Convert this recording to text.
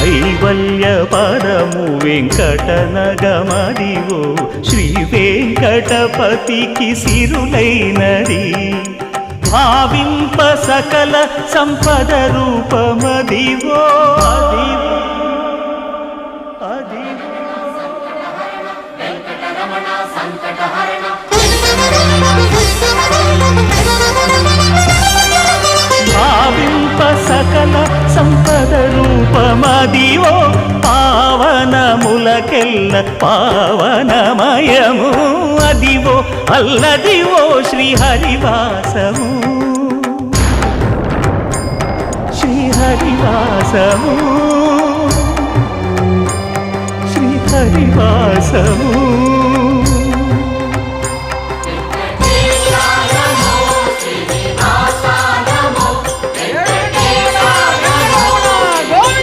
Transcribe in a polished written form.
కైవల్య పదము వెంకటనగమదివో శ్రీ వెంకటపతికి సిరులైనది భావింప సకల సంపద రూపమదివో భావింప సకల సంపద రూపమదివో పావనములకెల్ల పావనమయము అదివో అల్లదివో శ్రీహరివాసము శ్రీహరివాసము శ్రీహరివాసము